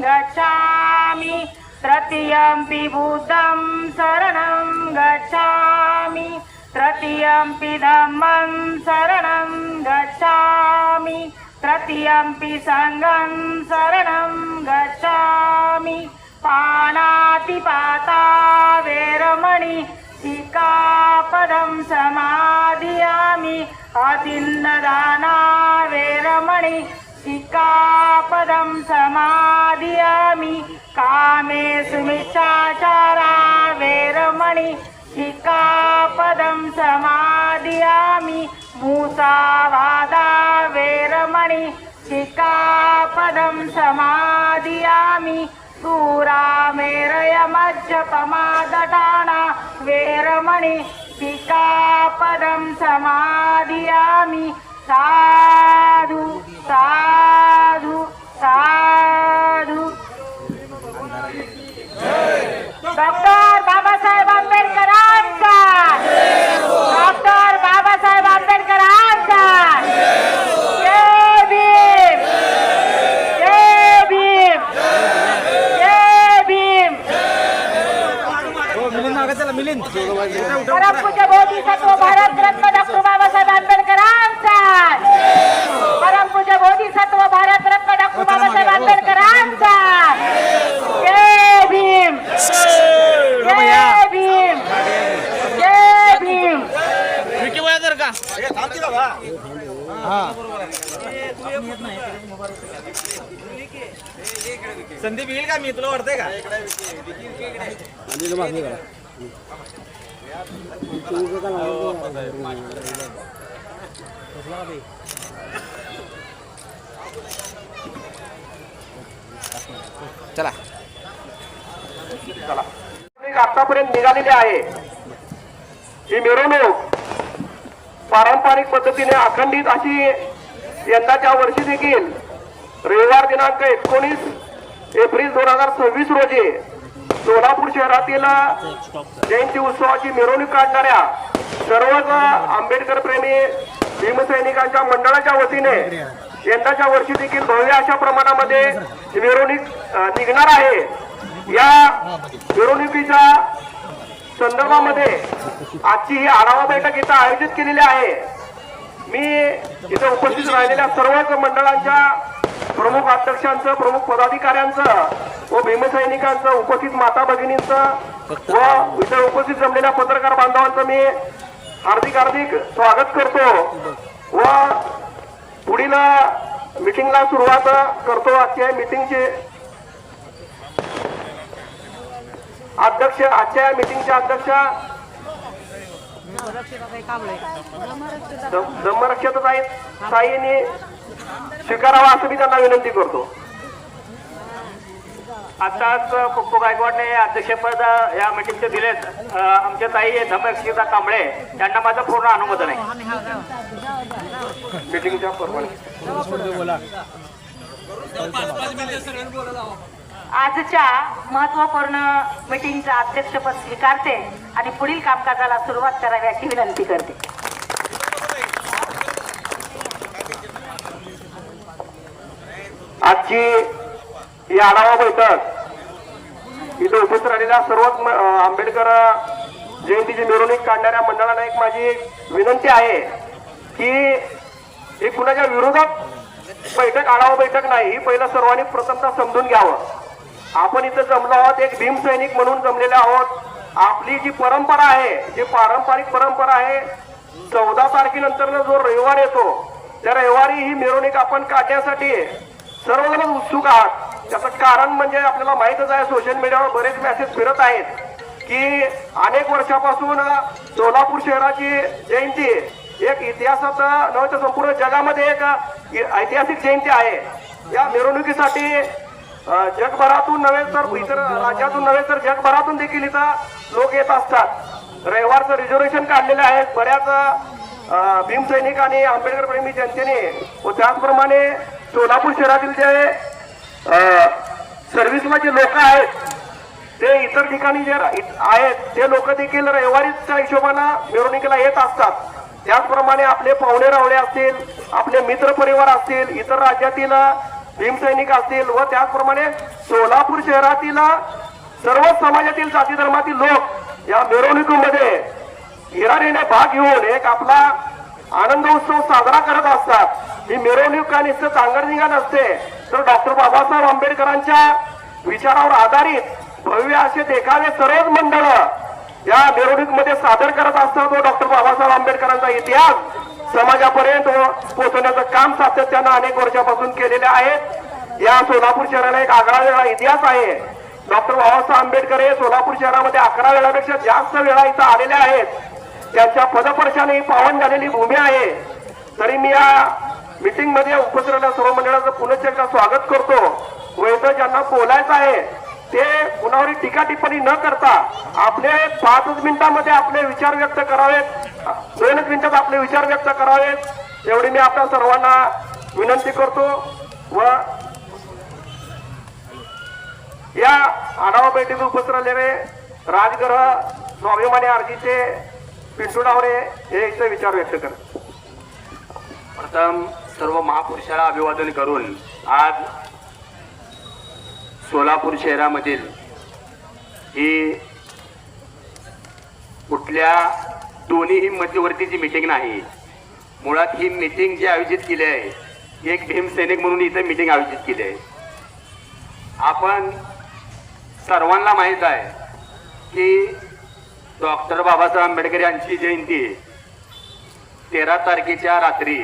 गच्छामि तृतीयम्पि बुद्धं शरणं गच्छामि तृतीयम्पि धम्मं शरणं गच्छामि तृतीयम्पि संघं शरणं गच्छामि पाणातिपाता वेरमणि सिक्खापदं समादियामि अतिन्नदाना वेरमणि सिक्खापदं समादियामि कामेषु मिच्छाचारा वेरमणि सिक्खापदं समादियामि मुसावादा वेरमणि सिक्खापदं समादियामि सूरामेरयमज्जपमादटाना वेरमणि सिक्खापदं समादियामि साधु साधु साधु। डॉक्टर बाबासाहेब आंबेडकरांचा, डॉक्टर बाबासाहेब आंबेडकरांचा जय भीम, जय भीम, जय भीम। परमपूज्य बोधिसत्व भारतरत्न डॉक्टर बाबासाहेब आंबेडकरांचा, परमपूज्य बोधिसत्व भारतरत्न डॉक्टर बाबासाहेब आंबेडकरांचा जय भीम, जय भीम, जय भीम। संदीप येईल का? मी तुला वाटतंय का? चला चला आतापर्यंत निघालेली आहे ही मिरवणूक पारंपरिक पद्धतीने अखंडित अशी यंदाच्या वर्षी देखील रविवार दिनांक 19 एप्रिल 2026 रोजी सोलापूर शहरातील जयंती उत्सवाची मिरवणूक काढणाऱ्या सर्वच आंबेडकर प्रेमी भीमसैनिकांच्या मंडळाच्या वतीने यंदाच्या वर्षी देखील भव्य अशा प्रमाणामध्ये मिरवणूक निघणार आहे। या मिरवणुकीच्या संदर्भामध्ये आजची ही आढावा बैठक इथं आयोजित केलेली आहे। मी इथे उपस्थित राहिलेल्या सर्वच मंडळांच्या प्रमुख अध्यक्षांचं, प्रमुख पदाधिकाऱ्यांचं व भीमसैनिकांचं, उपस्थित माता भगिनींचं व इथे उपस्थित जमलेल्या पत्रकार बांधवांचं मी हार्दिक हार्दिक स्वागत करतो व पुढील मीटिंगला सुरुवात करतो। आजच्या मीटिंगचे अध्यक्ष, आजच्या मीटिंगचे अध्यक्ष धम्मरक्षक साईंनी स्वीकारावा असं मी त्यांना विनंती करतो। आताच पप्पू गायकवाडने अध्यक्षपद या मीटिंगचे दिलेत आमच्या ताई धम्मरक्षिता कांबळे, त्यांना माझं पूर्ण अनुमोदन आहे। मीटिंगच्या परवाने आजच्या महत्त्वपूर्ण मीटिंगचं अध्यक्षपद स्वीकारते आणि पुढील कामकाजाला सुरुवात करावी अशी विनंती करते। आजची ही आढावा बैठक इथे उपस्थित राहिलेल्या सर्वच आंबेडकर जयंतीची मिरवणूक काढणाऱ्या मंडळांना एक माझी विनंती आहे की ही कुणाच्या विरोधात बैठक, आढावा बैठक नाही, ही पहिलं सर्वांनी प्रथमतः समजून घ्यावं। आपण इथं जमलो आहोत एक भीमसैनिक म्हणून जमलेले आहोत। आपली जी परंपरा आहे, जी पारंपरिक परंपरा आहे, 14 तारखेनंतर जो रविवार येतो त्या रविवारी ही मिरवणूक आपण काढण्यासाठी सर्वजण उत्सुक आहात। त्याचं कारण म्हणजे आपल्याला माहितच आहे, सोशल मीडियावर बरेच मेसेज फिरत आहेत की अनेक वर्षापासून सोलापूर शहराची जयंती एक इतिहासात नव्हे तर संपूर्ण जगामध्ये एक ऐतिहासिक जयंती आहे। या मिरवणुकीसाठी जगभरातून नव्हे तर इतर राज्यातून नव्हे तर जगभरातून देखील इथं लोक येत असतात। रविवारचं रिझर्वेशन काढलेलं आहे बऱ्याच भीमसैनिक आणि आंबेडकर प्रेमी जनतेने व त्याचप्रमाणे सोलापूर शहरातील जे सर्व्हिसला जे लोक आहेत ते इतर ठिकाणी जे आहेत ते लोक देखील रविवारीच्या हिशोबानं मिरवणुकीला येत असतात। त्याचप्रमाणे आपले पाहुणे रावळे असतील, आपले मित्र परिवार असतील, इतर राज्यातील भीमसैनिक असतील व त्याचप्रमाणे सोलापूर शहरातील सर्व समाजातील जाती धर्मातील लोक या मिरवणुकीमध्ये हिरारीने भाग घेऊन एक आपला आनंद उत्सव साजरा करत असतात। ही मिरवणूक का नुसतं चांगडनिगा नसते, तर डॉक्टर बाबासाहेब आंबेडकरांच्या विचारावर आधारित भव्य असे देखावे सर्वच मंडळ या मिरवणुकीमध्ये सादर करत असतात व डॉक्टर बाबासाहेब आंबेडकरांचा इतिहास समाजापर्यंत पोहोचवण्याचं काम सातत्यानं अनेक वर्षापासून केलेले आहेत। या सोलापूर शहराला एक आगळा वेगळा इतिहास आहे। डॉक्टर बाबासाहेब आंबेडकर हे सोलापूर शहरामध्ये 11 वेळापेक्षा जास्त वेळा इथं आलेले आहेत। त्यांच्या पदस्पर्शाने ही पावन झालेली भूमी आहे। तरी मी या मीटिंग मध्ये उपस्थित राहिलेल्या सर्व मंडळाचं पुनश्च एकदा स्वागत करतो व इथं ज्यांना बोलायचं आहे ते कुणावरही टीका टिप्पणी न करता आपले 5 मिनिटांमध्ये आपले विचार व्यक्त करावेत, 2 मिनिटात आपले विचार व्यक्त करावेत एवढी मी आपल्या सर्वांना विनंती करतो। व या आढावा बैठकीत उपस्थित राहिलेले राजगृह स्वाभिमानी आरजीचे पिंटू डावरे हे इथे विचार व्यक्त करतात। प्रथम सर्व महापुरुषाला अभिवादन करून आज सोलापूर शहरामधील ही कुठल्या दोन्ही मध्यवर्तीची मीटिंग नाही, मुळात ही मीटिंग जी आयोजित केली आहे एक भीमसैनिक म्हणून इथे मीटिंग आयोजित केली आहे। आपण सर्वांना माहीत आहे की डॉक्टर बाबासाहेब आंबेडकर यांची जयंती 13 तारखेच्या रात्री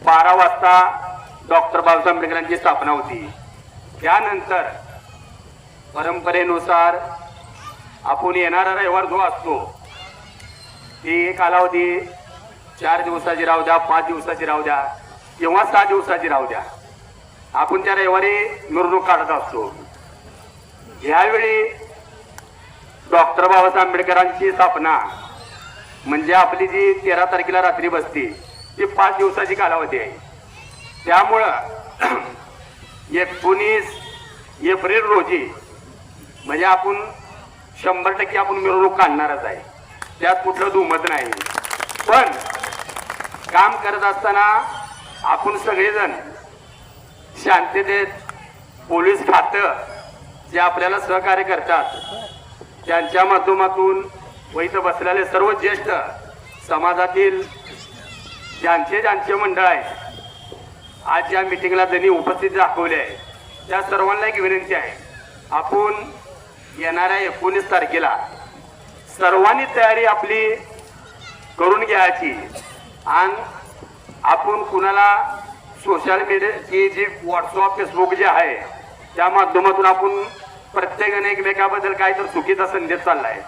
12 वाजता डॉक्टर बाबासाहेब आंबेडकरांची स्थापना होती। त्यानंतर परंपरेनुसार आपण येणारा रविवार जो असतो ती कालावधी 4 दिवसाची राहू द्या, 5 दिवसाची राहू द्या किंवा 6 दिवसाची राहू द्या, आपण त्या रविवारी मिरवणूक काढत असतो। यावेळी डॉक्टर बाबासाहेब आंबेडकरांची स्थापना म्हणजे आपली जी 13 तारखेला रात्री बसते ती 5 दिवसाची कालावधी आहे। त्यामुळं 19 एप्रिल रोजी म्हणजे आपण 100% आपण मिरवणूक काढणारच आहे, त्यात कुठलं दुमत नाही। पण काम करत असताना आपण सगळेजण शांततेत पोलीस खातं जे आपल्याला सहकार्य करतात त्यांच्या माध्यमातून व इथं बसलेले सर्व ज्येष्ठ समाजातील ज्यांचे मंडळ आहेत आज या मीटिंगला त्यांनी उपस्थित दाखवले आहे त्या सर्वांना एक विनंती आहे, आपण येणाऱ्या 19 तारखेला सर्वांनी तयारी आपली करून घ्यायची आणि आपण कुणाला सोशल मीडियाची जी व्हॉट्सअप फेसबुक जे आहे त्या माध्यमातून आपण प्रत्येकाने एकमेकाबद्दल काय तर चुकीचा संदेश चाललाय,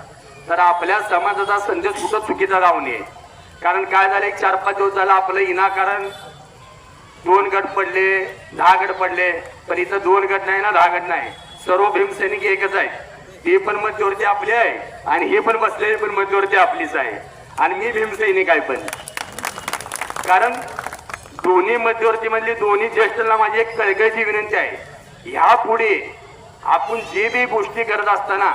तर आपल्या समाजाचा संदेश कुठं चुकीचा जाऊ नये। कारण काय झालं 4-5 दिवस झाला आपलं विनाकारण 2 गट पडले, 10 गट पडले, पण इथं 2 गट नाही ना 10 गट नाही, सर्व भीमसैनिक एकच आहे। ती पण मध्यवर्ती आपली आहे आणि हे पण बसलेली पण मध्यवर्ती आपलीच आहे आणि मी भीमसैनिक आहे पण। कारण दोन्ही मध्यवर्ती मधली दोन्ही ज्येष्ठांना माझी एक कळकळीची विनंती आहे, ह्या पुढे आपण जे बी गोष्टी करत असताना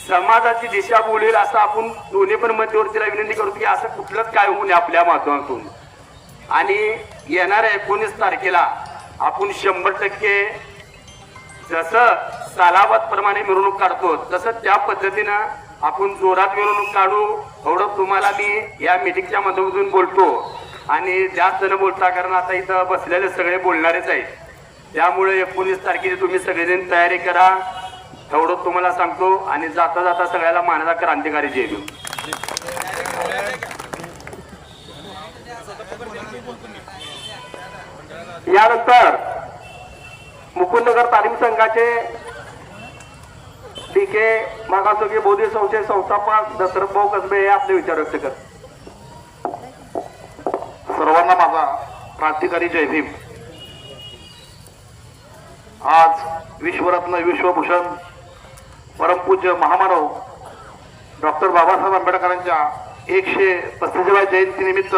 समाजाची दिशा बोलेल असं आपण दोन्ही पण मध्यवर्तीला विनंती करतो की असं कुठलंच काय होऊ नये आपल्या माध्यमातून। आणि येणाऱ्या 19 तारखेला आपण 100% जसं सालाबाद प्रमाणे मिरवणूक काढतो तसं त्या पद्धतीनं आपण जोरात मिरवणूक काढू एवढं तुम्हाला मी या मीटिंगच्या माध्यमातून बोलतो। आणि जास्त न बोलता कारण आता इथं बसलेले सगळे बोलणारेच आहेत, त्यामुळे 19 तारखेला तुम्ही सगळेजण तयारी करा एवढं तुम्हाला सांगतो। आणि जाता जाता सगळ्याला मानाचा क्रांतिकारी जय भीम। यानंतर मुकुंदनगर तालीम संघाचे DK मागासवर्गीय बौद्धिक संस्थेचे संस्थापक दशरथ भाऊ कसबे हे आपले विचार व्यक्त करतात। सर्वांना माझा क्रांतिकारी जय भीम। आज विश्वरत्न विश्वभूषण परमपूज्य महामानव डॉक्टर बाबासाहेब आंबेडकरांच्या 135व्या जयंती निमित्त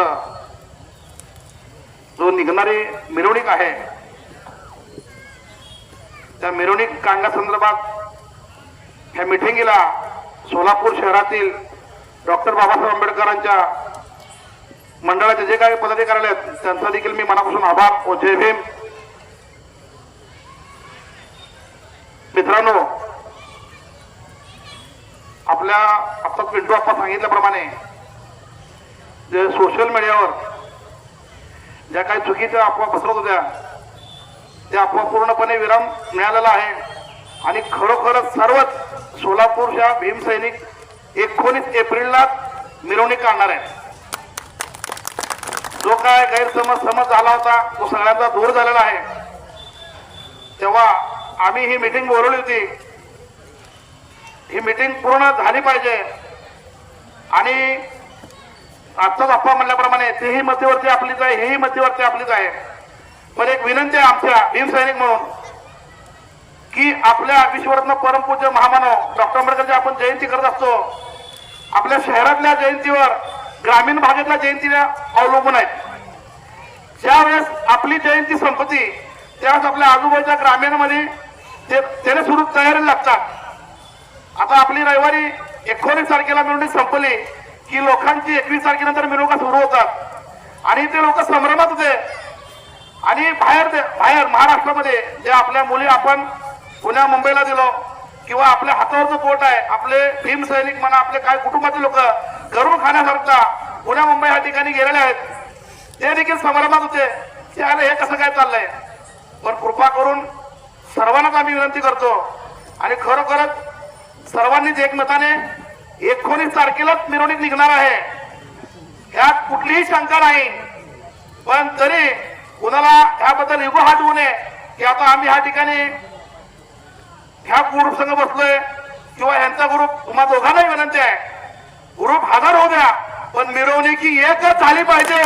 जो निघणारी मिरवणूक आहे त्या मिरवणूक काढण्यासंदर्भात ह्या मिटिंगला सोलापूर शहरातील डॉक्टर बाबासाहेब आंबेडकरांच्या मंडळाचे जे काही पदाधिकारी आहेत त्यांचा देखील मी मनापासून आभार व जय भीम. मित्रांनो, आपल्या आता पिंटू आप्पा सांगितल्याप्रमाणे जे सोशल मीडियावर ज्या काही चुकीच्या अफवा पसरत होत्या त्या अफवा पूर्णपणे विराम मिळालेला आहे आणि खरोखरच सर्वच सोलापूरच्या भीमसैनिक 19 एप्रिलला मिरवणूक काढणार आहे. जो काय गैरसमज झाला होता तो सगळ्यांचा दूर झालेला आहे. तेव्हा आम्ही ही मीटिंग बोलवली होती. ही मीटिंग पूर्ण झाली पाहिजे आणि आजचाच अफवा म्हणल्याप्रमाणे तेही मध्यवर्ती आपलीच आहे, हेही मध्यवर्ती आपलीच आहे. पण एक विनंती आहे आमच्या भीमसैनिक म्हणून की आपल्या विश्वरत्न परमपूज्य महामानव डॉक्टर आंबेडकरची आपण जयंती करत असतो. आपल्या शहरातल्या जयंतीवर ग्रामीण भागातल्या जयंतीला अवलंबून आहेत. ज्यावेळेस आपली जयंती संपती त्यावेळेस आपल्या आजूबाजूच्या ग्रामीणमध्ये त्याने सुरू तयारी लागतात. आता आपली रविवारी 19 तारखेला मिरवणूक संपली की लोकांची 21 तारखेनंतर मिरवणुका सुरू होतात आणि ते लोक संभ्रमात होते. आणि बाहेर महाराष्ट्रामध्ये जे आपल्या मुली आपण पुण्या मुंबईला दिलो किंवा आपल्या हातावरचं पोट आहे, आपले भीमसैनिक म्हणा, आपले काय कुटुंबातील लोक घरून खाण्यासारखा पुण्या मुंबई या ठिकाणी गेलेले आहेत, ते देखील संभ्रमात होते. त्याला हे कसं काय चाललंय. पण कृपा करून सर्वांनाच आम्ही विनंती करतो आणि खरोखरच सर्वांनीच एकमताने 19 तारखेलाच मिरवणूक निघणार आहे, यात कुठलीही शंका नाही. पण तरी कुणाला याबद्दल इगो हात होऊ नये की आता आम्ही ह्या ठिकाणी ह्या ग्रुप संघ बसलोय किंवा यांचा ग्रुप. तुम्हा दोघांनाही विनंती आहे, ग्रुप 1000 होऊ द्या पण मिरवणुकी एकच झाली पाहिजे.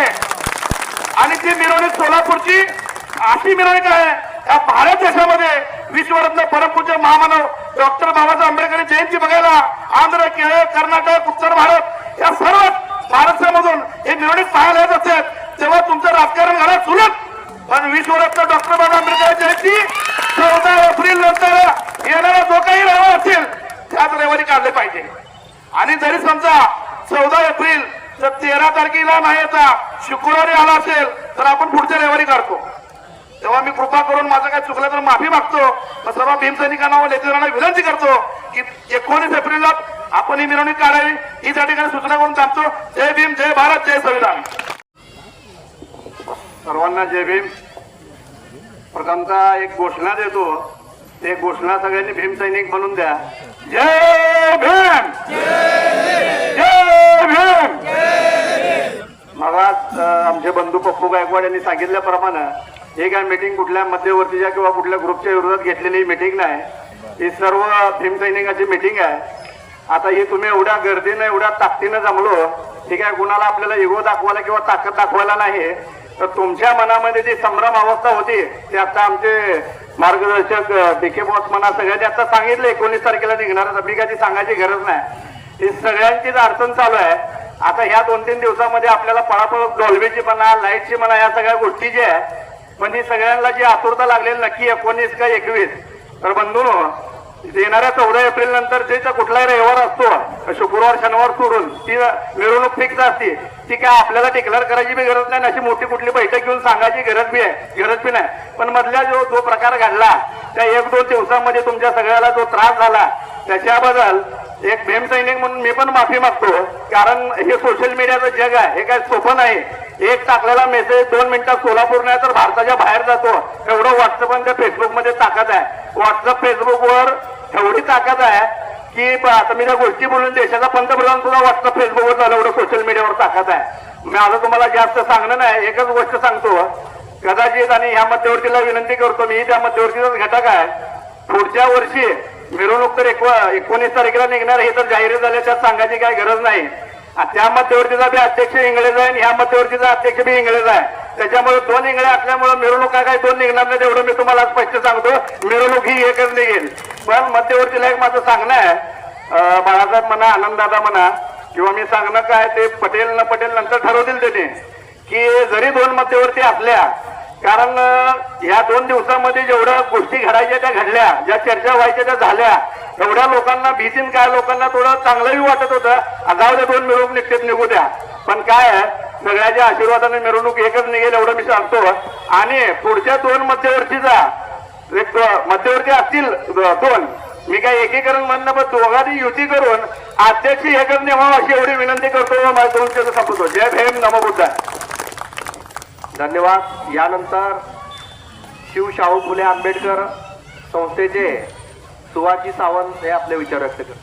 आणि ती मिरवणूक सोलापूरची अशी मिरवणूक आहे या भारत देशामध्ये विश्वरत्न परमपूज्य महामानव डॉक्टर बाबासाहेब आंबेडकर जयंती बघायला आंध्र, केरळ, कर्नाटक, उत्तर भारत या सर्व महाराष्ट्रामधून हे मिरवणूक पाहायला येत असते. तेव्हा तुमचं राजकारण घरात सुलभ. पण विश्वरत्न डॉक्टर बाबासाहेब आंबेडकर जयंती 14 एप्रिल नंतर येणारा जो काही रविवार असेल त्याच रविवारी काढले पाहिजे. आणि जरी समजा 14 एप्रिल जर 13 तारखेला नाही येता शुक्रवारी आला असेल तर आपण पुढच्या रविवारी काढतो. तेव्हा मी कृपा करून माझं काय चुकलं तर माफी मागतो. सर्व भीमसैनिकांना व नेतेदारांना विनंती करतो की 19 एप्रिलला आपण ही मिरवणूक काढावी ही त्या ठिकाणी सूचना करून थांबतो. जय भीम, जय भारत, जय संविधान. सर्वांना जय भीम. प्रथमतः एक घोषणा देतो, ते घोषणा सगळ्यांनी भीमसैनिक म्हणून द्या. जय भीम, जय भीम. मगाच आमचे बंधू पप्पू गायकवाड यांनी सांगितल्याप्रमाणे ही काय मीटिंग कुठल्या मध्यवर्तीच्या किंवा कुठल्या ग्रुपच्या विरोधात घेतलेली मीटिंग नाही, ही सर्व भीमसैनिकांची मीटिंग आहे. आता ही तुम्ही एवढ्या गर्दीनं एवढ्या ताकदीनं जमलो, ठीक आहे, कुणाला आपल्याला इगो दाखवायला किंवा ताकद दाखवायला नाही, तर तुमच्या मनामध्ये जी संभ्रम अवस्था होती ते आता आमचे मार्गदर्शक डीके बॉस म्हणा सगळ्यांनी आता सांगितलं 19 तारखेला निघणार. मी काही सांगायची गरज नाही, ही सगळ्यांचीच अडचण चालू आहे. आता ह्या 2-3 दिवसामध्ये आपल्याला पळापळ डॉल्बीची म्हणा, लाईटची म्हणा, या सगळ्या गोष्टी ज्या आहे पण ही सगळ्यांना जी आतुरता लागलेली नक्की 19 का 21. तर बंधूंनो, येणाऱ्या 14 एप्रिल नंतर जे कुठलाही रविवार असतो शुक्रवार शनिवार सोडून ती मिरवणूक फिक्स असते. ती काय आपल्याला डिक्लेअर करायची बी गरज नाही, अशी मोठी कुठली बैठक घेऊन सांगायची गरज बी नाही. पण मधल्या जो प्रकार घडला त्या 1-2 दिवसांमध्ये तुमच्या सगळ्याला जो त्रास झाला त्याच्याबद्दल एक भीमसैनिक म्हणून मी पण माफी मागतो. कारण हे सोशल मीडियाचं जग आहे, हे काय सोपं नाही. एक टाकलेला मेसेज 2 मिनिटात सोलापूर नाही तर भारताच्या बाहेर जातो. एवढं व्हॉट्सअप आणि फेसबुक मध्ये ताकद आहे. व्हॉट्सअप फेसबुकवर एवढी ताकद आहे की आता मी त्या गोष्टी बोलून देशाचा पंतप्रधान सुद्धा व्हॉट्सअप फेसबुकवर झालं, एवढं सोशल मीडियावर ताकद आहे. मी आता तुम्हाला जास्त सांगणं नाही, एकच गोष्ट सांगतो कदाचित, आणि ह्या मध्यवर्तीला विनंती करतो, मी त्या मध्यवर्तीचाच घटक आहे. पुढच्या वर्षी मिरवणूक तर 19 तारखेला निघणार हे तर जाहीर झाले, त्यात सांगायची काही गरज नाही. त्या मध्यवर्तीचा बी अध्यक्ष इंग्रज आहे आणि ह्या मध्यवर्तीचा अध्यक्ष बी इंग्रज आहे. त्याच्यामुळे 2 इंगळे असल्यामुळे मिरवणुका काही 2 निघणार नाही, एवढं मी तुम्हाला स्पष्ट सांगतो. मिरवणूक ही एकच निघेल. पण मध्यवर्तीला एक माझं सांगणं आहे, बाळासाहेब म्हणा, आनंददादा म्हणा, किंवा मी सांगणं काय ते पटेल न पटेल नंतर ठरवतील त्यांनी, की जरी 2 मध्यवर्ती असल्या, कारण या 2 दिवसामध्ये जेवढ्या गोष्टी घडायच्या त्या घडल्या, ज्या चर्चा व्हायच्या त्या झाल्या. एवढ्या लोकांना भीतीन काय लोकांना थोडं चांगलंही वाटत होतं, जाऊ द्या 2 मिरवणूक निघतेच निघू द्या. पण काय आहे सगळ्याच्या आशीर्वादाने मिरवणूक एकच निघेल एवढं मी सांगतो. आणि पुढच्या 2 मध्यवर्तीचा मध्यवर्ती असतील 2, मी काय एकीकरण म्हणणं पण दोघांनी युती करून अध्यक्ष एकच नेमावं अशी एवढी विनंती करतो. माझ्या 2 शब्द संपवतो. जय भीम, नमो बुद्धाय. धन्यवाद. यानंतर शिवशाहू फुले आंबेडकर संस्थेचे सुवाजी सावंत हे आपले विचार व्यक्त करतात.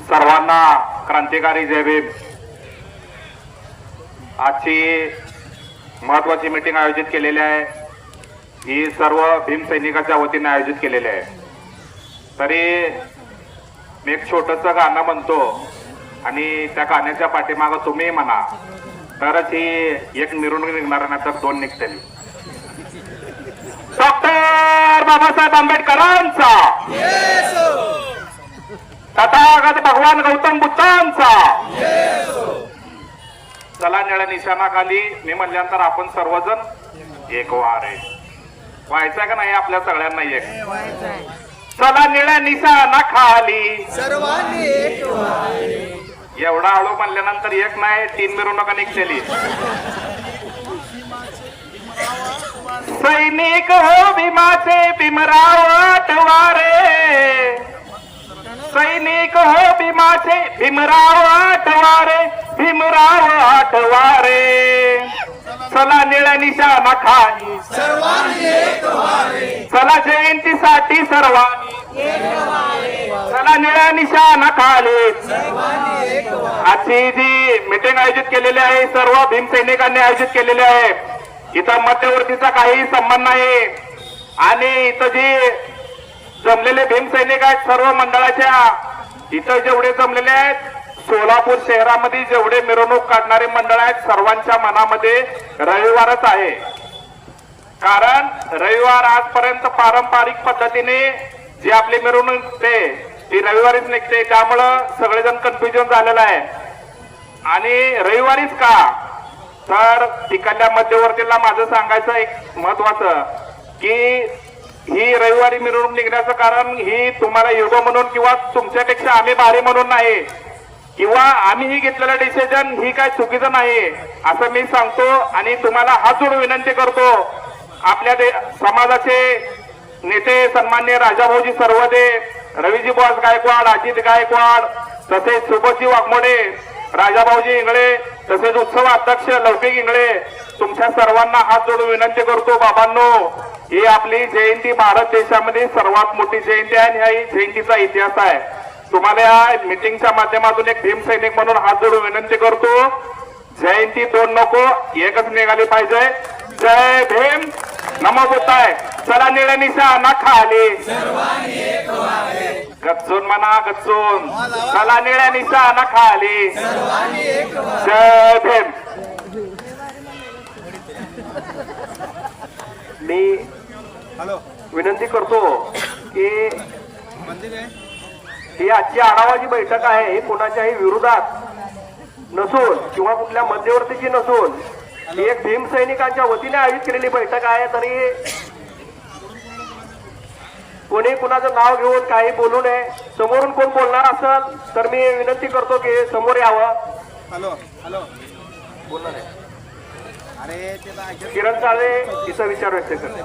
सर्वांना क्रांतिकारी जय भीम. आजची महत्वाची मीटिंग आयोजित केलेली आहे. ही सर्व भीम सैनिकाच्या वतीने आयोजित केलेली आहे. तरी मी एक छोटस गाणं म्हणतो आणि त्या गाण्याच्या पाठीमागं तुम्ही म्हणा तरच ही एक मिरवणूक निघणार नाही तर 2 निघतील. डॉक्टर बाबासाहेब आंबेडकरांचा, तथागत भगवान गौतम बुद्धांचा. चला निळ्या निशाणाखाली मी म्हणल्यानंतर आपण सर्वजण एक वारे व्हायचं का नाही आपल्या सगळ्यांना एक. चला निळ्या निशाणाखाली सर्वांनी एक एवढा हळू म्हणल्यानंतर एक नाही 3 मिरवणुका निघलेली. सैनिक हो भीमाचे भीमराव आठवारे, सैनिक हो भीमाचे भीमराव आठवारे, भीमराव आठवारे. चला निळ्या निशाणाखाली सर्वांनी एक व्हावे, चला जयंतीसाठी सर्वांनी, चला निळ्या निशाणाखाली. सर्वांनी एक व्हावे. आजची जी मीटिंग आयोजित केलेली आहे सर्व भीम सैनिकांनी आयोजित केलेली आहे. इथं मध्यवर्तीचा काही संबंध नाही. आणि इथं जे जमलेले भीम सैनिक आहेत सर्व मंडळाच्या इथं जेवढे जमलेले आहेत सोलापूर शहरामध्ये जेवढे मिरवणूक काढणारे मंडळ आहेत सर्वांच्या मनामध्ये रविवारच आहे. कारण रविवार आजपर्यंत पारंपरिक पद्धतीने जी आपली मिरवणूक निघते ती रविवारीच निघते. त्यामुळं सगळेजण कन्फ्युजन झालेलं आहे. आणि रविवारीच का तर तिकडल्या मध्यवर्तीला माझं सांगायचं एक महत्वाचं की ही रविवारी मिरवणूक निघण्याचं कारण ही तुम्हाला युग म्हणून किंवा तुमच्यापेक्षा आम्ही भारी म्हणून नाही किंवा आम्ही ही घेतलेलं डिसिजन ही काय चुकीचं नाही असं मी सांगतो. आणि तुम्हाला हात जोडून विनंती करतो आपल्या समाजाचे नेते सन्मान्य राजाभाऊजी सर्वदे, रवीजी बॉस गायकवाड, अजित गायकवाड, तसेच सुबोधजी वाघमोडे, राजाभाऊजी इंगळे, तसेच उत्सव अध्यक्ष लौकिक इंगळे, तुमच्या सर्वांना हात जोडून विनंती करतो बाबांनो ही आपली जयंती भारत देशामध्ये सर्वात मोठी जयंती आहे आणि हा जयंतीचा इतिहास आहे. तुम्हाला या मीटिंगच्या माध्यमातून एक भीम सैनिक म्हणून हात जोडून विनंती करतो जयंती 2 नको एकच निघाली पाहिजे. जय भीम, नमो बुद्धाय. चला निळ्या निशाणाखाली सर्वांनी एक व्हावे, गच्चून म्हणा गच्चून. चला निळ्या निशाणाखाली सर्वांनी एक व्हावे. जय भीम. मी विनंती करतो की ही आजची आढावाची बैठक आहे ही कोणाच्याही विरोधात नसून किंवा कुठल्या मध्यवर्तीची नसून ही एक भीम सैनिकांच्या वतीने आयोजित केलेली बैठक आहे. तरी कोणी कुणाचं नाव घेऊन काही बोलू नये. समोरून कोण बोलणार असेल तर मी विनंती करतो की समोर यावं. बोलणार आहे किरण चाळे तिचा विचार व्यक्त करते.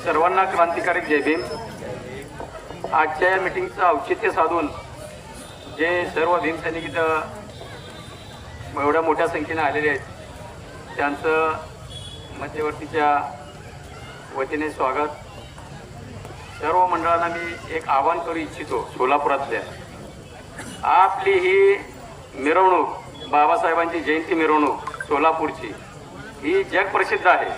सर्वांना क्रांतिकारी जय भीम. आजच्या या मीटिंगचं औचित्य साधून जे सर्व भीम सैनिक इथं एवढ्या मोठ्या संख्येने आलेले आहेत त्यांचं मध्यवर्तीच्या वतीने स्वागत. सर्व मंडळांना मी एक आवाहन करू इच्छितो सोलापुरातल्या आपली ही मिरवणूक बाबासाहेबांची जयंती मिरवणूक सोलापूरची ही जगप्रसिद्ध आहे.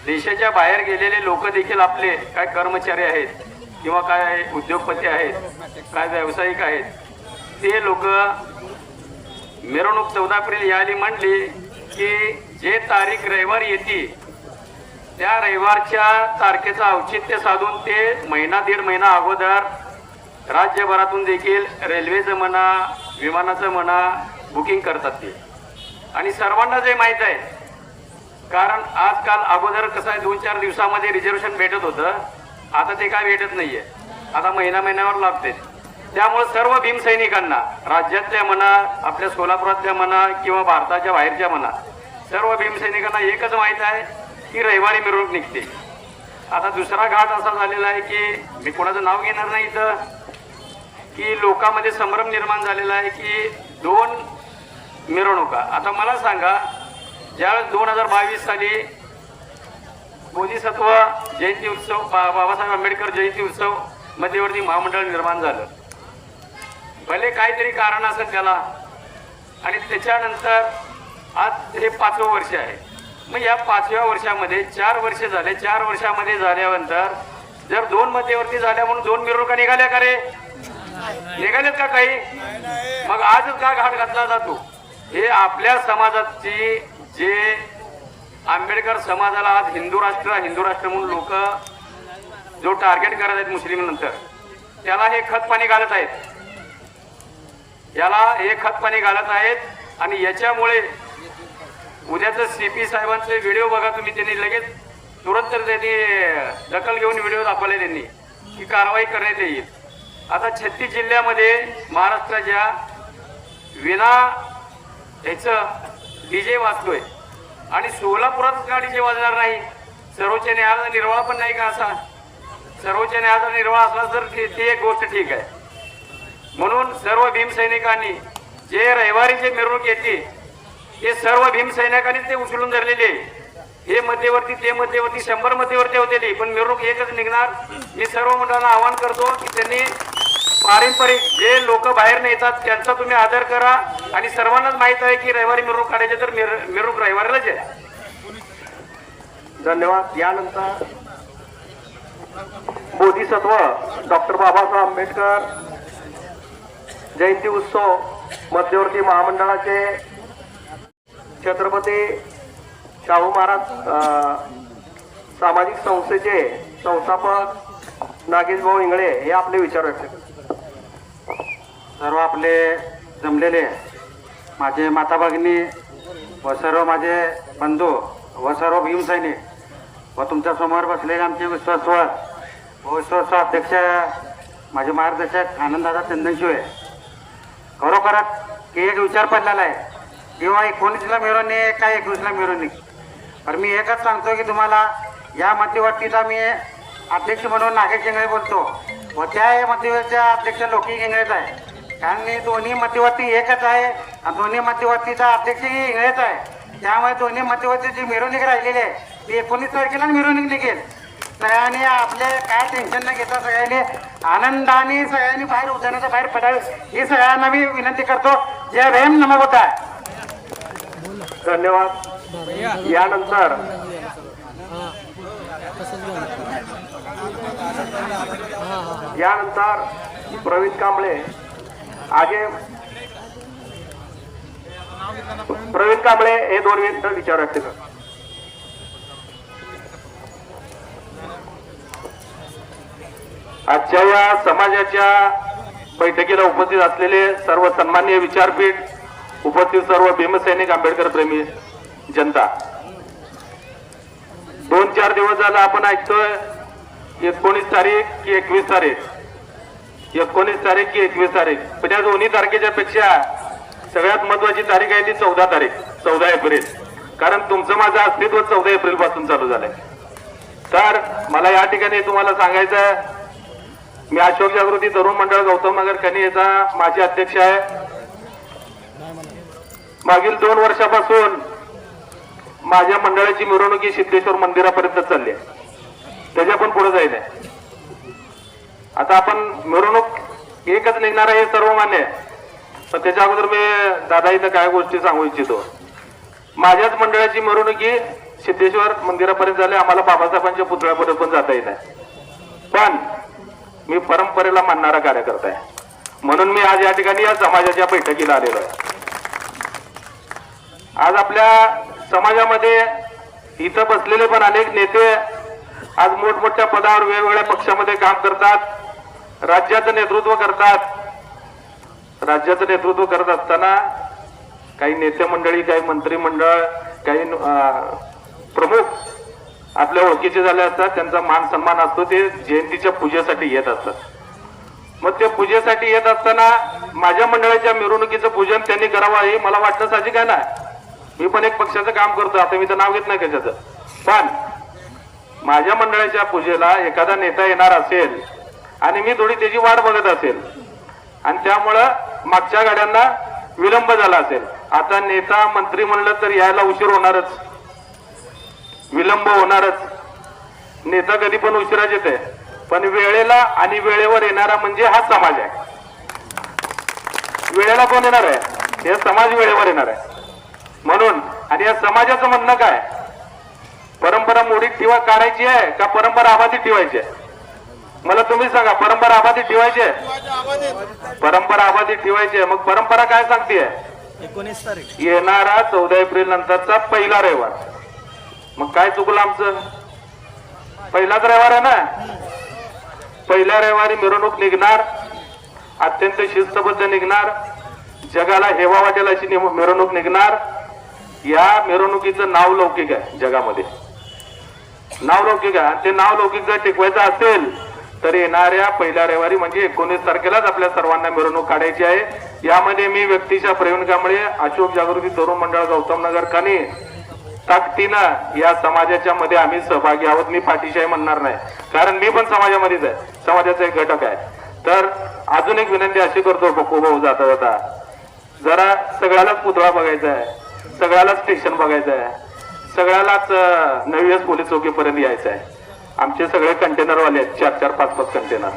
देशाच्या बाहेर गेलेले लोक देखील आपले काय कर्मचारी आहेत किंवा काय उद्योगपती आहेत, काय व्यावसायिक आहेत, ते लोक मिरवणूक 14 एप्रिल याली म्हणली की जे तारीख रविवारी येते त्या रविवारच्या तारखेचं औचित्य साधून ते महिना दीड महिना अगोदर राज्यभरातून देखील रेल्वेचं म्हणा विमानाचं म्हणा बुकिंग करतात ते. आणि सर्वांना जे माहीत आहे, कारण आजकाल अगोदर कसं आहे 2-4 दिवसामध्ये रिझर्वेशन भेटत होतं, आता ते काय भेटत नाहीये, आता महिन्यावर लागते. त्यामुळे सर्व भीमसैनिकांना राज्यातल्या म्हणा आपल्या सोलापुरातल्या म्हणा किंवा भारताच्या बाहेरच्या म्हणा सर्व भीमसैनिकांना एकच माहीत आहे की रविवारी मिरवणूक निघते. आता दुसरा घाट असा झालेला आहे की मी कोणाचं नाव घेणार नाही तर की लोकांमध्ये संभ्रम निर्माण झालेला आहे की 2 मिरवणुका. आता मला सांगा, ज्यावेळेस 2022 साली बोधिसत्व जयंती उत्सव बाबासाहेब आंबेडकर जयंती उत्सव मध्यवर्ती महामंडळ निर्माण झालं, भले काहीतरी कारण असेल त्याला, आणि त्याच्यानंतर आज हे 5वं वर्ष आहे. मग या 5व्या वर्षामध्ये 4 वर्ष झाले. 4 वर्षामध्ये झाल्यानंतर जर 2 मध्यवर्ती झाल्या म्हणून 2 मिरवणुका निघाल्या का रे? निघालेत का काही? मग आजच का घाट घातला जातो? हे आपल्या समाजाची जे आंबेडकर समाजाला आज हिंदू राष्ट्र म्हणून लोक जो टार्गेट करत आहेत मुस्लिम नंतर, त्याला हे खत पाणी घालत आहेत, याला हे खत पाणी घालत आहेत. आणि याच्यामुळे उद्याचं CP साहेबांचे व्हिडिओ बघा तुम्ही, त्यांनी लगेच तुरंत त्यांनी दखल घेऊन व्हिडिओ दाखवले त्यांनी की कारवाई करण्यात येईल. आता 36 जिल्ह्यामध्ये महाराष्ट्राच्या विना ह्याचं DJ वाजतोय आणि सोलापुरात का DJ वाजणार नाही? सर्वोच्च न्यायालयाचा निर्वाळा पण नाही का असा? सर्वोच्च न्यायालयाचा निर्वाळा असला तर ती एक गोष्ट ठीक आहे. म्हणून सर्व भीमसैनिकांनी जे रविवारी जे मिरवणूक येते ते सर्व भीमसैनिकांनी ते उचलून धरलेले. हे मध्यवर्ती ते मध्यवर्ती 100 मध्यवर्ती होते, पण मिरवणूक एकच निघणार. मी सर्व मंडळांना आवाहन करतो की त्यांनी पारंपरिक जे लोक बाहेर न येतात त्यांचा तुम्ही आदर करा. आणि सर्वांनाच माहित आहे की रविवारी मिरवणूक काढायची तर मिरवणूक रविवारीलाच आहे. धन्यवाद. यानंतर बोधिसत्व डॉक्टर बाबासाहेब आंबेडकर जयंती उत्सव मध्यवर्ती महामंडळाचे छत्रपती शाहू महाराज सामाजिक संस्थेचे संस्थापक नागेश भाऊ इंगळे हे आपले विचार व्यक्त करतात. सर्व आपले जमलेले माझे माता भगिनी व सर्व माझे बंधू व सर्व भीमसैनिक व तुमच्या समोर बसलेले आमचे विश्वासू अध्यक्ष माझे मार्गदर्शक आनंददादा चंदनशिवे, खरोखरच एक विचार पडलेला आहे किंवा 19ला मिरवणूक काय 21ला मिरवणूक. पण मी एकच सांगतो की तुम्हाला या मध्यवर्तीचा मी अध्यक्ष म्हणून नागेश इंगळे बोलतो व त्या मध्यवर्तीचा अध्यक्ष लोकी इंगळेच आहे. कारण मी दोन्ही मध्यवर्ती एकच आहे आणि दोन्ही मध्यवर्तीचा अध्यक्षही इंगळेच आहे. त्यामुळे दोन्ही मध्यवर्तीची मिरवणूक राहिलेली आहे ती 19 तारखेला मिरवणूक निघेल. सगळ्यांनी आपले काय टेन्शन न घेता सगळ्यांनी आनंदाने सगळ्यांनी बाहेर उद्यानाच्या बाहेर पडावे ही सगळ्यांना मी विनंती करतो. जय भीम, नमो बुद्धाय. धन्यवाद. यानंतर प्रवीण कांबळे प्रवीण कांबळे हे 2 मिनिट विचार व्यक्त करतात. आजच्या या समाजाच्या बैठकीला उपस्थित असलेले सर्व सन्माननीय विचारपीठ, उपस्थित सर्व भीमसैनिक आंबेडकर प्रेमी जनता, 2-4 दिवस झाला आपण ऐकतोय 19 तारीख की 21 तारीख, 19 तारीख की 21 तारीख. पण या दोन्ही तारखेच्या पेक्षा सगळ्यात महत्वाची तारीख आहे ती 14 तारीख, 14 एप्रिल. कारण तुमचं माझं अस्तित्व 14 एप्रिल पासून चालू झालंय. तर मला या ठिकाणी तुम्हाला सांगायचं, मी अशोक जागृती तरुण मंडळ गौतम नगर खनी याचा माजी अध्यक्ष आहे. मागील 2 वर्षापासून माझ्या मंडळाची मिरवणूक ही सिद्धेश्वर मंदिरापर्यंत चालली आहे, त्याच्या पण पुढे जायचं आहे. आता आपण मिरवणूक एकच निघणार आहे हे सर्व मान्य आहे, पण त्याच्या अगोदर मी दादा इथं काय गोष्टी सांगू इच्छितो. माझ्याच मंडळाची मिरवणूक ही सिद्धेश्वर मंदिरापर्यंत झाले, आम्हाला बाबासाहेबांच्या पुतळ्यापर्यंत पण जाता येत नाही. पण मी परंपरेला मानणारा कार्यकर्ता आहे, म्हणून मी आज या ठिकाणी या समाजाच्या बैठकीला आलेलो आहे. आज आपल्या समाजामध्ये इथं बसलेले पण अनेक नेते आज मोठमोठ्या पदावर वेगवेगळ्या पक्षामध्ये काम करतात, राज्याचं नेतृत्व करतात. राज्याचं नेतृत्व करत असताना काही नेते मंडळी, काही मंत्रिमंडळ, काही प्रमुख आपल्या ओळखीचे झाले असतात, त्यांचा मान सन्मान असतो, ते जयंतीच्या पूजेसाठी येत असतात. मग ते पूजेसाठी येत असताना माझ्या मंडळाच्या मिरवणुकीचं पूजन त्यांनी करावं हे मला वाटतं साहजिक आहे ना. मी पण एक पक्षाचं काम करतो, आता मी तर नाव घेत नाही कशाचं, पण माझ्या मंडळाच्या पूजेला एखादा नेता येणार असेल आणि मी थोडी त्याची वाट बघत असेल आणि त्यामुळं मागच्या गाड्यांना विलंब झाला असेल, आता नेता मंत्री म्हणलं तर यायला उशीर होणारच, विलंब होणारच. नेता कधी पण उशिराच येते, पण वेळेला आणि वेळेवर येणारा म्हणजे हा समाज आहे. वेळेला कोण येणार आहे? हे समाज वेळेवर येणार आहे. म्हणून आणि या समाजाचं म्हणणं काय, परंपरा मोडीत ठेवा काढायची आहे का परंपरा आबाधित ठेवायची आहे? मला तुम्ही सांगा, परंपरा आबाधित ठेवायची आहे? परंपरा आबाधित ठेवायची आहे. मग परंपरा काय सांगतेय? 19 तारीख येणारा 14 एप्रिल नंतरचा पहिला रविवार. मग काय चुकलं आमचं? पहिलाच रविवार आहे ना. पहिल्या रविवारी मिरवणूक निघणार, अत्यंत शिस्तबद्ध निघणार, जगाला हेवा वाटेल अशी मिरवणूक निघणार. या मिरवणुकीचं नाव लौकिक आहे, जगामध्ये नाव लौकिक आहे. आणि ते नाव लौकिक जर टिकवायचं असेल तर येणाऱ्या पहिल्या रविवारी म्हणजे 19 तारखेलाच आपल्या सर्वांना मिरवणूक काढायची आहे. यामध्ये मी व्यक्तीच्या प्रेरणेमुळे अशोक जागृती तरुण मंडळ गौतम नगर खानी ताकदीनं या समाजाच्या मध्ये आम्ही सहभागी आहोत. मी पाठीशी म्हणणार नाही, कारण मी पण समाजामध्येच आहे, समाजाचा एक घटक आहे. तर अजून एक विनंती अशी करतो बको भाऊ, जाता जाता जरा सगळ्यालाच पुतळा बघायचा आहे, सगळ्यालाच स्टेशन बघायचं आहे, सगळ्यालाच नवी पोलीस चौकीपर्यंत यायचं आहे. आमचे सगळे कंटेनरवाले आहेत, 4-4, 5-5 कंटेनर.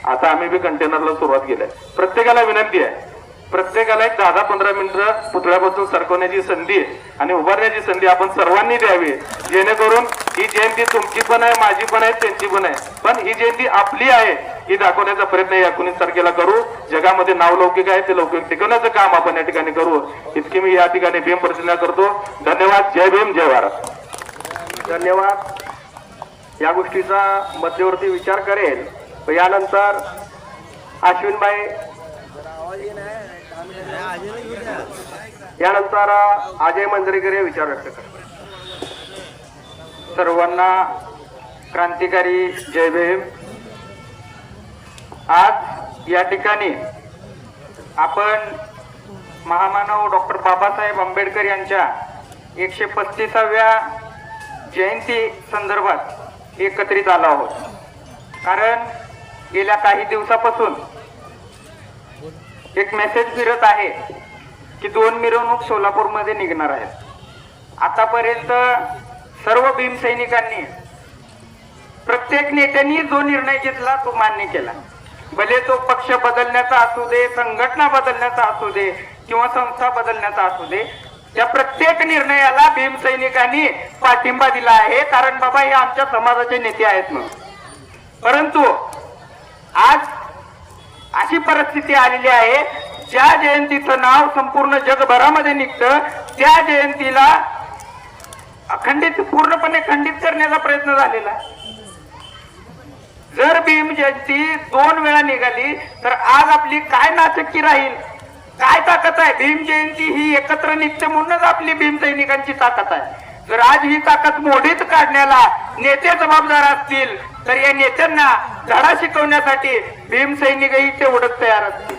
आता आम्ही बी कंटेनरला सुरुवात केली. प्रत्येकाला विनंती आहे, प्रत्येकाला एक 10-15 मिनिटं पुतळ्यापासून सरकवण्याची संधी आणि उभारण्याची संधी आपण सर्वांनी द्यावी, जेणेकरून ही जयंती तुमची पण आहे, माझी पण आहे, त्यांची पण आहे, पण ही जयंती आपली आहे ही दाखवण्याचा प्रयत्न या 19 तारखेला करू. जगामध्ये नाव लौकिक आहे, ते लौकिक टिकवण्याचं काम आपण या ठिकाणी करू. इतकी मी या ठिकाणी भीम प्रतिज्ञा करतो. धन्यवाद. जय भीम, जय भारत. धन्यवाद. या गोष्टीचा मध्यवर्ती विचार करेल. यानंतर अश्विनबाई, यानंतर अजय मंजरेकर हे विचार व्यक्त करतात. सर्वांना क्रांतिकारी जय भीम. आज या ठिकाणी आपण महामानव डॉक्टर बाबासाहेब आंबेडकर यांच्या 135व्या जयंती संदर्भात एकत्रित आलो आहोत. कारण गेल्या काही दिवसापासून एक मेसेज फिरत आहे की 2 मिरवणूक सोलापूरमध्ये निघणार आहेत. आतापर्यंत सर्व भीमसैनिकांनी, प्रत्येक नेत्यांनी जो निर्णय घेतला तो मान्य केला. भले तो पक्ष बदलण्याचा असू दे, संघटना बदलण्याचा असू दे किंवा संस्था बदलण्याचा असू दे, त्या प्रत्येक निर्णयाला भीमसैनिकांनी पाठिंबा दिला आहे. कारण बाबा हे आमच्या समाजाचे नेते आहेत म्हणून. परंतु आज अशी परिस्थिती आलेली आहे, ज्या जयंतीचं नाव संपूर्ण जगभरामध्ये निघतं त्या जयंतीला अखंडित, पूर्णपणे खंडित करण्याचा प्रयत्न झालेला आहे. जर भीम जयंती 2 वेळा निघाली तर आज आपली काय नाचक्की राहील, काय ताकद आहे? भीम जयंती ही एकत्र निघते म्हणूनच आपली भीम सैनिकांची ताकद आहे. जर आज ही ताकद मोडीत काढण्याला नेते जबाबदार असतील तर या नेत्यांना धडा शिकवण्यासाठी भीम सैनिकही तेवढंच तयार असतील.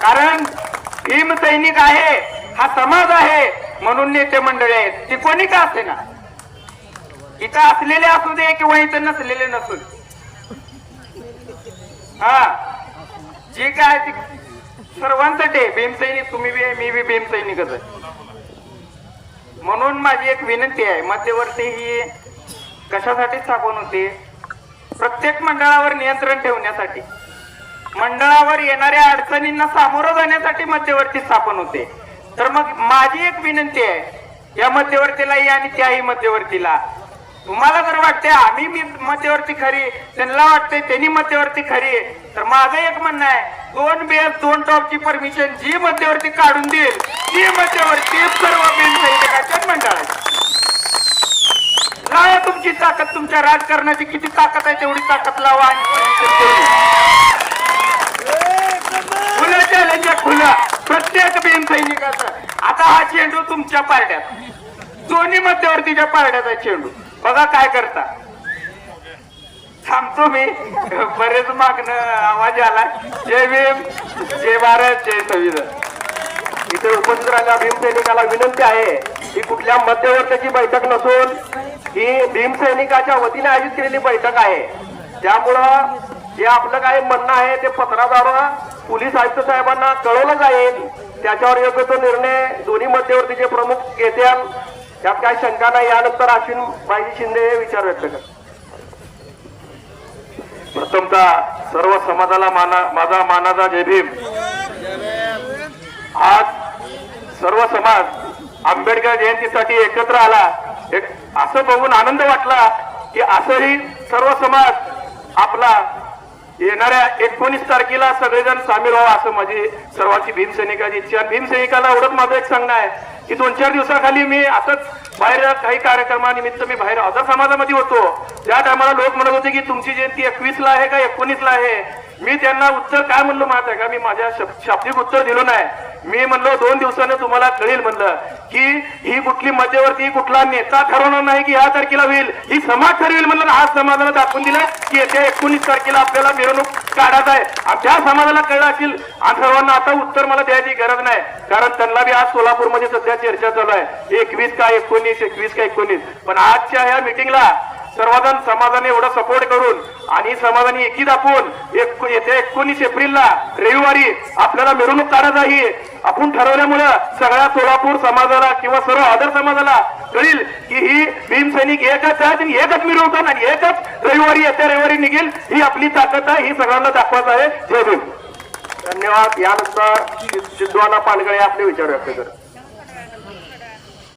कारण भीम सैनिक आहे, हा समाज आहे म्हणून नेते मंडळी आहेत. ती कोणी का असे ना, इथं असलेले असू दे किंवा इथं नसलेले नसू दे, हा जी काय ती सर्वांसाठी भीमसैनिक. तुम्ही बी आहे, मी बी भीमसैनिकच आहे. म्हणून माझी एक विनंती आहे, मध्यवर्ती ही कशासाठी स्थापन होते? प्रत्येक मंडळावर नियंत्रण ठेवण्यासाठी, मंडळावर येणाऱ्या अडचणींना सामोरं जाण्यासाठी मध्यवर्ती स्थापन होते. तर मग माझी एक विनंती आहे या मध्यवर्तीलाही आणि त्याही मध्यवर्तीला, तुम्हाला जर वाटते आम्ही मध्यवर्ती खरी, त्यांना वाटते त्यांनी मध्यवर्ती खरी, तर माझं एक म्हणणं आहे 2 बेस 2 टॉपची परमिशन जी मध्यवर्ती काढून देईल ती मध्यवर्ती सर्व बिनसैनिकाच्या मंडळाची. लावा तुमची ताकद, तुमच्या राजकारणाची किती ताकद आहे तेवढी ताकद लावा आणि खुलं चॅलेंज आहे, खुलं प्रत्येक बिनसैनिकाचं. आता हा चेंडू तुमच्या पारड्यात, दोन्ही मध्यवर्तीच्या पारड्यात आहे चेंडू, बघा काय करता. थांबतो मी, बरेच मागणं आवाज आला. जय भीम, जय भारत, जय संविधान. इथे उपस्थित राहिलेल्या भीमसैनिकाला विनंती आहे की कुठल्या मध्यवर्तीची बैठक नसून ही भीमसैनिकाच्या वतीने आयोजित केलेली बैठक आहे. त्यामुळं जे आपलं काही म्हणणं आहे ते पत्राद्वारे पोलीस आयुक्त साहेबांना कळवलं जाईल. त्याच्यावर योग्य तो निर्णय दोन्ही मध्यवर्तीचे प्रमुख घेतील, त्यात काही शंका नाही. यानंतर अश्विनबाई शिंदे हे विचार व्यक्त करतात. प्रथमतः सर्व समाजाला माझा मानाचा जय भीम. आज सर्व समाज आंबेडकर जयंतीसाठी एकत्र आला. एक असं बघून आनंद वाटला की असंही सर्व समाज आपला येणाऱ्या 19 तारखेला सगळेजण सामील व्हावं असं माझी सर्वांची भीमसैनिकाची इच्छा. भीमसैनिकाला एवढंच माझं एक सांगणं आहे की 2-4 दिवसाखाली मी असंच बाहेर काही कार्यक्रमानिमित्त मी बाहेर आदर समाजामध्ये होतो. त्या टायमाला लोक म्हणत होते की तुमची जयंती 21ला आहे का 19ला आहे. मी त्यांना उत्तर काय म्हणलो माहित आहे का, मी माझ्या शाब्दिक उत्तर दिलं नाही. मी म्हणलो 2 दिवसानं तुम्हाला कळेल म्हणलं की ही कुठली मध्यवर्ती कुठला नेता ठरवणार नाही की ह्या तारखेला होईल, ही समाज ठरवेल म्हणलं. आज समाजाला दाखवून दिलं की येत्या 19 तारखेला आपल्याला मिरवणूक काढायचं आहे. आणि त्या समाजाला कळलं असेल. आणि सर्वांना आता उत्तर मला द्यायची गरज नाही, कारण त्यांना बी आज सोलापूरमध्ये सध्या चर्चा चालू आहे 21 का 19, 21 का 19. पण आजच्या ह्या मिटिंगला सर्वजण समाजाने एवढा सपोर्ट करून आणि समाजाने एकी दाखवून येत्या 19 एप्रिलला रविवारी आपल्याला मिरवणूक काढत आहे आपण ठरवल्यामुळं सगळ्या सोलापूर समाजाला किंवा सर्व अदर समाजाला कळेल की ही भीमसैनिक एकच आहेत आणि एकच मिरवतात आणि एकच रविवारी येत्या रविवारी निघेल. ही आपली ताकद आहे, ही सगळ्यांना दाखवायचं आहे. जय भीम. धन्यवाद. यानंतर सिद्धू अण्णा पानगळे आपले विचार व्यक्त करतात.